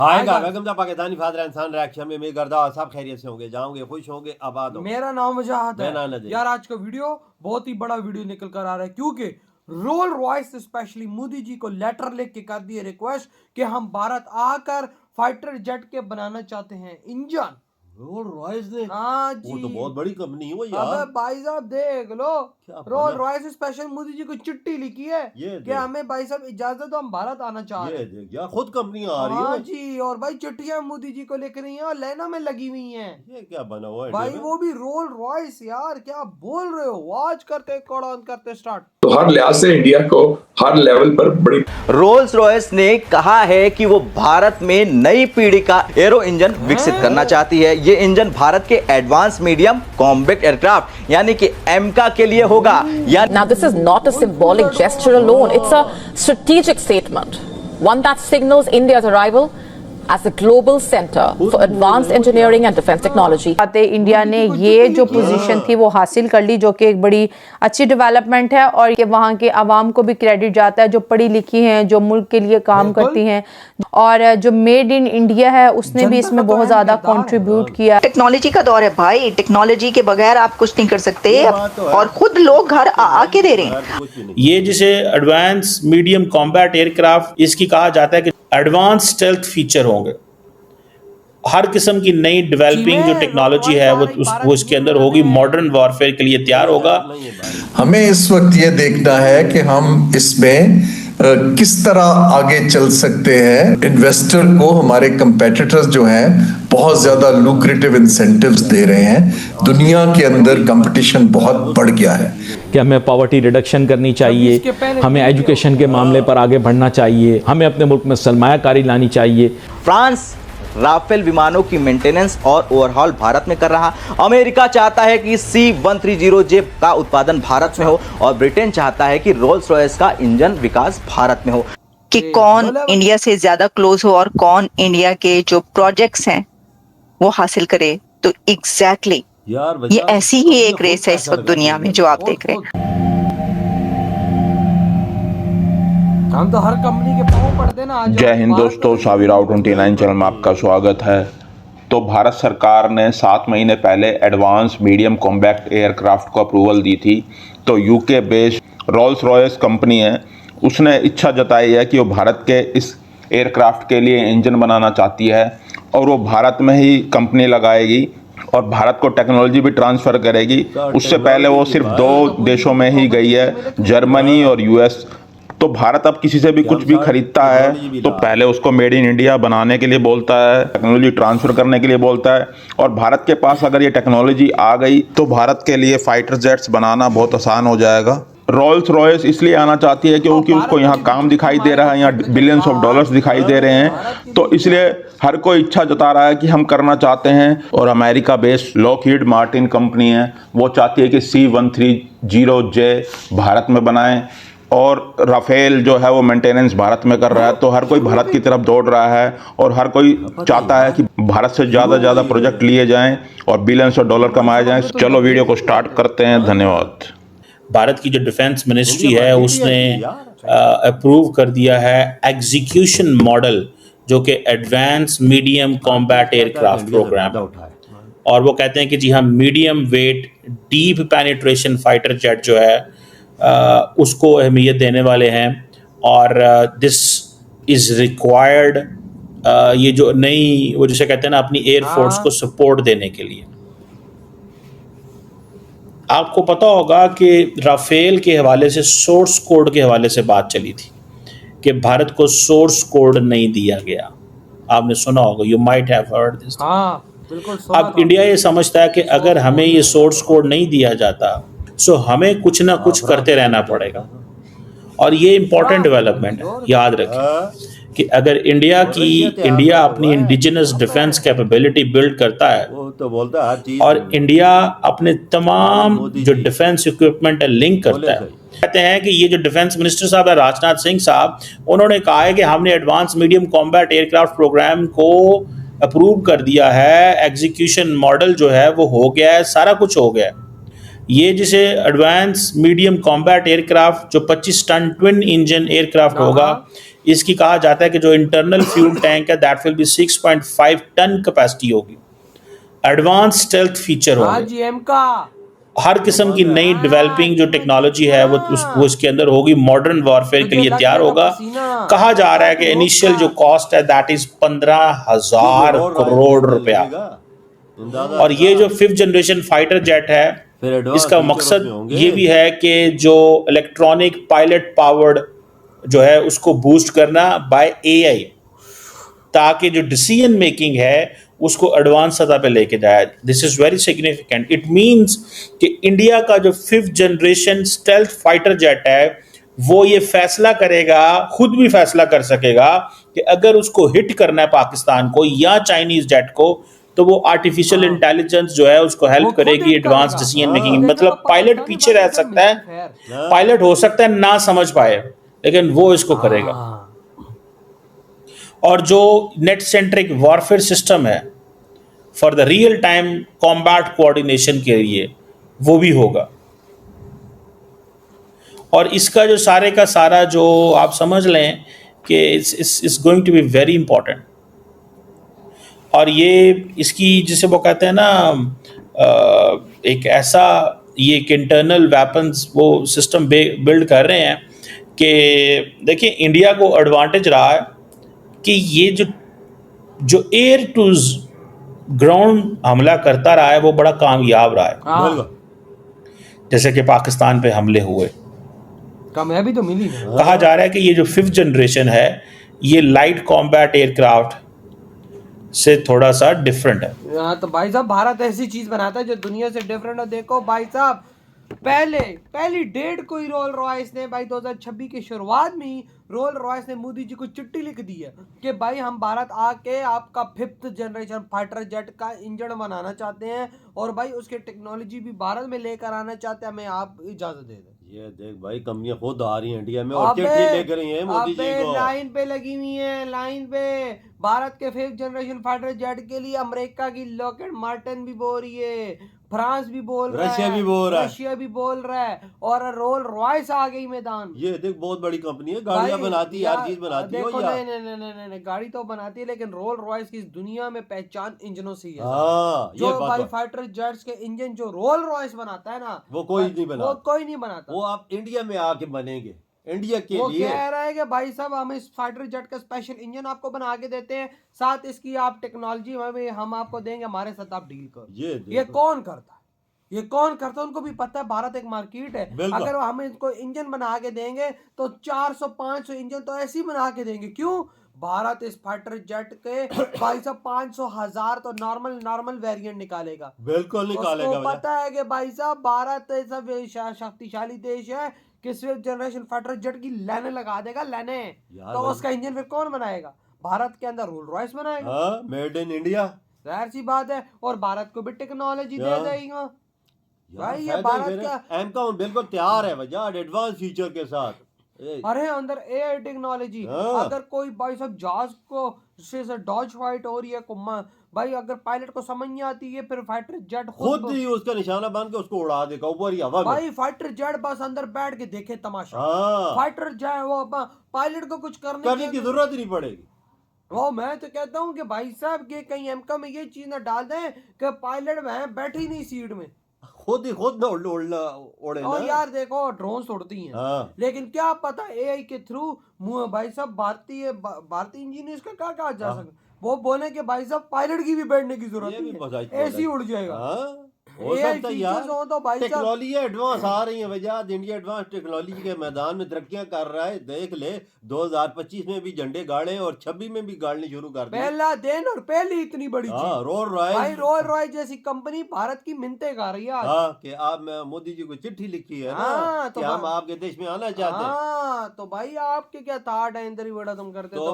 आएगा welcome the Pakistani father इंसान reaction में मैं गर्दा सब खैरियत से होंगे, जाओगे, खुश होंगे, आबाद होंगे। मेरा नाम वजाहत है नज़ीर। यार। आज का वीडियो बहुत ही बड़ा वीडियो निकल कर आ रहा है क्योंकि role Royce specially Modi ji को लेटर लिख के कर दिए रिक्वेस्ट कि हम भारत आकर फाइटर जेट के बनाना चाहते हैं इंजन। रोल रॉयस ने? हाँ जी, वो तो बहुत बड़ी कंपनी है वो यार। अबे भाई साहब देख लो, role Royce special Modi ji को चिट्ठी लिखी है कि हमें भाई साहब इजाजत दो, हम भारत आना चाह रहे हैं। यार खुद कंपनी आ रही है। हाँ जी, और भाई चिट्ठियां मोदी जी को लिख रही हैं और लेना में लगी हुई हैं। ये क्या बना हुआ है भाई वो भी रोल रॉयस। यार क्या बोल रहे हो, वॉच करते कौन करते स्टार्ट। तो हर लिहाज से इंडिया को हर लेवल पर बड़ी रोल्स रॉयस ने कहा है कि वो भारत में नई पीढ़ी का एरो इंजन विकसित करना चाहती है। ये इंजन भारत के एडवांस मीडियम कॉम्बैक्ट एयरक्राफ्ट यानी कि एमका के लिए होगा। Now this is not a symbolic gesture alone, it's a strategic statement, one that signals India's arrival as a global center for advanced engineering and defense technology. India ने ये जो position थी वो हासिल कर ली, जो कि एक बड़ी अच्छी डेवलपमेंट है और ये वहाँ के आवाम को भी क्रेडिट जाता है जो पढ़ी लिखी हैं, जो मुल्क के लिए काम करती हैं। और जो मेड इन इंडिया है उसने भी इसमें बहुत ज़्यादा कंट्रीब्यूट किया। टेक्नोलॉजी का दौर है भाई, टेक्नोलॉजी के बगैर आप कुछ नहीं कर सकते और खुद लोग घर आके दे रहे हैं। ये जिसे एडवांस मीडियम कॉम्बैट एयरक्राफ्ट इसकी कहा जाता है कि एडवांस स्टेल्थ फीचर होंगे। हर किस्म की नई डेवलपिंग जो टेक्नोलॉजी है वो इसके अंदर होगी, मॉडर्न वॉरफेयर के लिए तैयार होगा। हमें इस वक्त ये देखना है कि हम इसमें किस तरह आगे चल सकते हैं। इन्वेस्टर को हमारे कंपेटिटर्स जो हैं बहुत ज्यादा लुक्रेटिव इंसेंटिव्स दे रहे हैं। दुनिया के अंदर कंपटीशन बहुत बढ़ गया है कि हमें पॉवर्टी रिडक्शन करनी चाहिए, हमें एजुकेशन के मामले पर आगे बढ़ना चाहिए, हमें अपने मुल्क में सरमायाकारी लानी चाहिए। फ्रांस राफेल विमानों की मेंटेनेंस और ओवरहॉल भारत में कर रहा। अमेरिका चाहता है कि C-130J का उत्पादन भारत में हो और ब्रिटेन चाहता है कि रोल्स रॉयस का इंजन विकास भारत में हो। कि कौन इंडिया से ज्यादा क्लोज हो और कौन इंडिया के जो प्रोजेक्ट्स हैं वो हासिल करे। तो एग्जैक्टली ये ऐसी ही एक रेस है इस वक्त दुनिया में जो आप देख रहे हैं। हम तो हर कंपनी के पांव पड़ते ना। जय हिंद दोस्तों, साविराव 29 चैनल में आपका स्वागत है। तो भारत सरकार ने 7 महीने पहले एडवांस मीडियम कॉम्बैक्ट एयरक्राफ्ट को अप्रूवल दी थी। तो UK based Rolls Royce company है, उसने इच्छा जताई है कि वो भारत के इस एयरक्राफ्ट के लिए इंजन बनाना चाहती है और वो भारत में ही कंपनी लगाएगी और भारत को टेक्नोलॉजी भी ट्रांसफ़र करेगी। उससे पहले वो सिर्फ 2 देशों में ही गई है, जर्मनी और यूएस। तो भारत अब किसी से भी कुछ भी खरीदता है तो पहले उसको मेड इन इंडिया बनाने के लिए बोलता है, टेक्नोलॉजी ट्रांसफ़र करने के लिए बोलता है। और भारत के पास अगर ये टेक्नोलॉजी आ गई तो भारत के लिए फाइटर जेट्स बनाना बहुत आसान हो जाएगा। रोल्स रॉयस इसलिए आना चाहती है क्योंकि उसको यहाँ काम दिखाई दे रहा है, यहाँ बिलियंस ऑफ डॉलर्स दिखाई दे रहे हैं। तो इसलिए हर कोई इच्छा जता रहा है कि हम करना चाहते हैं। और America based Lockheed Martin company है, वो चाहती है कि C-130J भारत में बनाएं और राफेल जो है वो मेंटेनेंस भारत में कर रहा है। तो हर कोई भारत की तरफ दौड़ रहा है और हर कोई चाहता है कि भारत से ज़्यादा प्रोजेक्ट लिए जाएं और बिलियंस ऑफ डॉलर कमाए जाएं। चलो वीडियो को स्टार्ट करते हैं, धन्यवाद। भारत की जो डिफेंस मिनिस्ट्री है उसने अप्रूव कर दिया है एग्जीक्यूशन मॉडल, जो कि advance medium combat aircraft programme. और वो कहते हैं कि जी हाँ, medium weight deep penetration fighter jet जो है उसको अहमियत देने वाले हैं। और दिस इज़ रिक्वायर्ड, ये जो नई वो जिसे कहते हैं ना अपनी एयरफोर्स को सपोर्ट देने के लिए। आपको पता होगा कि राफेल के हवाले से, सोर्स कोड के हवाले से बात चली थी कि भारत को सोर्स कोड नहीं दिया गया। आपने सुना होगा, you might have heard this. अब इंडिया ये समझता है कि अगर हमें ये सोर्स कोड नहीं दिया जाता सो हमें कुछ ना कुछ करते रहना पड़ेगा। और ये इंपॉर्टेंट डेवलपमेंट है, याद रखें कि अगर इंडिया अपनी इंडिजिनस डिफेंस कैपेबिलिटी बिल्ड करता है तो बोलता है और इंडिया अपने तमाम जो डिफेंस इक्विपमेंट है लिंक करता है। कहते हैं कि ये जो डिफेंस मिनिस्टर साहब है राजनाथ सिंह साहब, उन्होंने कहा है कि हमने advance medium combat aircraft programme को अप्रूव कर दिया है, एग्जीक्यूशन मॉडल जो है वो हो गया है, सारा कुछ हो गया है। ये जिसे एडवांस मीडियम कॉम्बैट एयरक्राफ्ट जो 25 टन ट्विन इंजन एयरक्राफ्ट होगा, इसकी कहा जाता है कि जो इंटरनल फ्यूल टैंक है that will be 6.5 ton capacity होगी। एडवांस स्टेल्थ फीचर होंगे, GM का हर किस्म की नई डेवलपिंग जो टेक्नोलॉजी है वो इसके अंदर होगी, मॉडर्न वॉरफेयर के लिए तैयार होगा। कहा जा रहा है कि इनिशियल जो कॉस्ट है दैट इज 15,000 करोड़ रुपया। और ये जो 5th जनरेशन फाइटर जेट है, इसका मकसद ये भी है कि जो इलेक्ट्रॉनिक पायलट पावर्ड जो है उसको बूस्ट करना बाय AI, ताकि जो डिसीजन मेकिंग है उसको एडवांस सतह पे लेके जाए। This is very significant. It means कि इंडिया का जो 5th generation stealth fighter jet है वो ये फैसला करेगा, खुद भी फैसला कर सकेगा कि अगर उसको हिट करना है पाकिस्तान को या चाइनीज जेट को, तो वो आर्टिफिशियल इंटेलिजेंस जो है उसको हेल्प करेगी एडवांस डिसीजन मेकिंग। मतलब पायलट पीछे रह सकता है, पायलट हो सकता है ना समझ पाए, लेकिन वो इसको करेगा। और जो नेट सेंट्रिक वॉरफेयर सिस्टम है for the real time combat coordination के लिए वो भी होगा। और इसका जो सारे का सारा जो आप समझ लें कि it's going to be very important. और ये इसकी जिसे वो कहते हैं ना एक ऐसा ये एक इंटरनल वेपन्स वो सिस्टम बिल्ड कर रहे हैं कि देखिए इंडिया को एडवांटेज रहा है कि ये जो एयर टू ग्राउंड हमला करता रहा है वो बड़ा कामयाब रहा है। जैसे कि पाकिस्तान पे हमले हुए, कामयाबी तो मिली ना। कहा जा रहा है कि ये जो 5th जनरेशन है ये लाइट कॉम्बैट एयरक्राफ्ट से थोड़ा सा डिफरेंट है। हाँ तो भाई साहब भारत ऐसी चीज बनाता है जो दुनिया से डिफरेंट है। देखो भाई साहब पहली डेट को ही रोल रॉयस ने भाई 2026 की शुरुआत में ही रोल रॉयस ने मोदी जी को चिट्ठी लिख दी है कि भाई हम भारत आके आपका 5th जनरेशन फाइटर जेट का इंजन बनाना चाहते हैं और भाई उसकी टेक्नोलॉजी भी भारत में लेकर आना चाहते हैं, हमें आप इजाजत दे दें। ये देख भाई कंपनियां खुद आ रही हैं इंडिया में और चिट्ठी लेकर रही हैं मोदी जी को। लाइन पे लगी हुई है, लाइन पे भारत के 5th जनरेशन फाइटर जेट के लिए अमेरिका की लॉकहीड मार्टिन भी बोल रही है, फ्रांस भी बोल रहा है, रशिया भी बोल रहा है और रोल रॉयस आ गई मैदान। ये देख बहुत बड़ी कंपनी है, गाड़ियां बनाती है, हर चीज बनाती है। देखो नहीं गाड़ी तो बनाती है लेकिन रोल रॉयस की इस दुनिया में पहचान इंजनों से ही है। जो भाई फाइटर जेट्स के इंजन जो रोल रॉयस बनाता है ना वो कोई नहीं बनाता, वो कोई नहीं बनाता। वो आप इंडिया में आके बनेंगे इंडिया के वो लिए। कह रहा है कि भाई साहब हम इस फाइटर जेट का स्पेशल इंजन आपको बना के देते हैं, साथ इसकी आप टेक्नोलॉजी में हम आपको देंगे, हमारे साथ आप डील करो। ये कौन करता है? ये कौन करता है? उनको भी पता है भारत एक मार्केट है। अगर हम इनको इंजन बना के देंगे तो 400-500 इंजन तो ऐसे ही बना के देंगे। क्यों? भारत इस फाइटर जेट के भाई साहब 500,000 तो नॉर्मल वेरिएंट निकालेगा। बिल्कुल निकालेगा। उसको पता है कि भाई साहब भारत ऐसा शक्तिशाली देश है कि 5th जनरेशन फाइटर जेट की लाइनें लगा देगा, लाइनें। तो उसका इंजन फिर कौन बनाएगा? भारत के अंदर रोल रॉयस बनाएगा, मेड इन इंडिया, जाहिर सी बात है। और भारत को भी टेक्नोलॉजी दे देगा भाई। ये भारत का एमकॉम बिल्कुल तैयार है भैया एडवांस फीचर के साथ। अरे अंदर एआई टेक्नोलॉजी। अगर कोई भाई साहब जहाज को से डॉज फाइट हो रही है भाई, अगर पायलट को समझ नहीं आती है फिर फाइटर जेट खुद ही उसका निशाना बन के उसको उड़ा देगा ऊपर ही हवा में। भाई फाइटर जेट बस अंदर बैठ के देखे तमाशा। फाइटर जेट वो पायलट को कुछ करने की जरूरत ही नहीं पड़ेगी। वो मैं तो कहता हूँ कि भाई साहब के कहीं एमका में ये चीज ना डाल दें कि पायलट वहां बैठे ही नहीं सीट में, खुद ना उड़े। और यार देखो ड्रोन उड़ती हैं, लेकिन क्या पता एआई के थ्रू भाई साहब भारतीय इंजीनियर्स का क्या कहा जा सकता, वो बोले कि भाई साहब पायलट की भी बैठने की जरूरत नहीं है, ऐसे ही उड़ जाएगा। हो सकता है यार, तो भाई टेक्नोलॉजी एडवांस आ रही है भैया। इंडिया एडवांस टेक्नोलॉजी के मैदान में तरक्कियां कर रहा है। देख ले 2025 में भी झंडे गाड़े और 26 में भी गाड़ने शुरू कर दिए। पहला दिन और पहली इतनी बड़ी चीज। रोल रॉयस जैसी कंपनी भारत की मिन्नतें गा रही है कि आप मोदी जी को चिट्ठी लिखी है ना कि हम आपके देश में आना चाहते हैं। तो भाई आपके क्या थाट है, इंदरी बड़ा तुम करते तो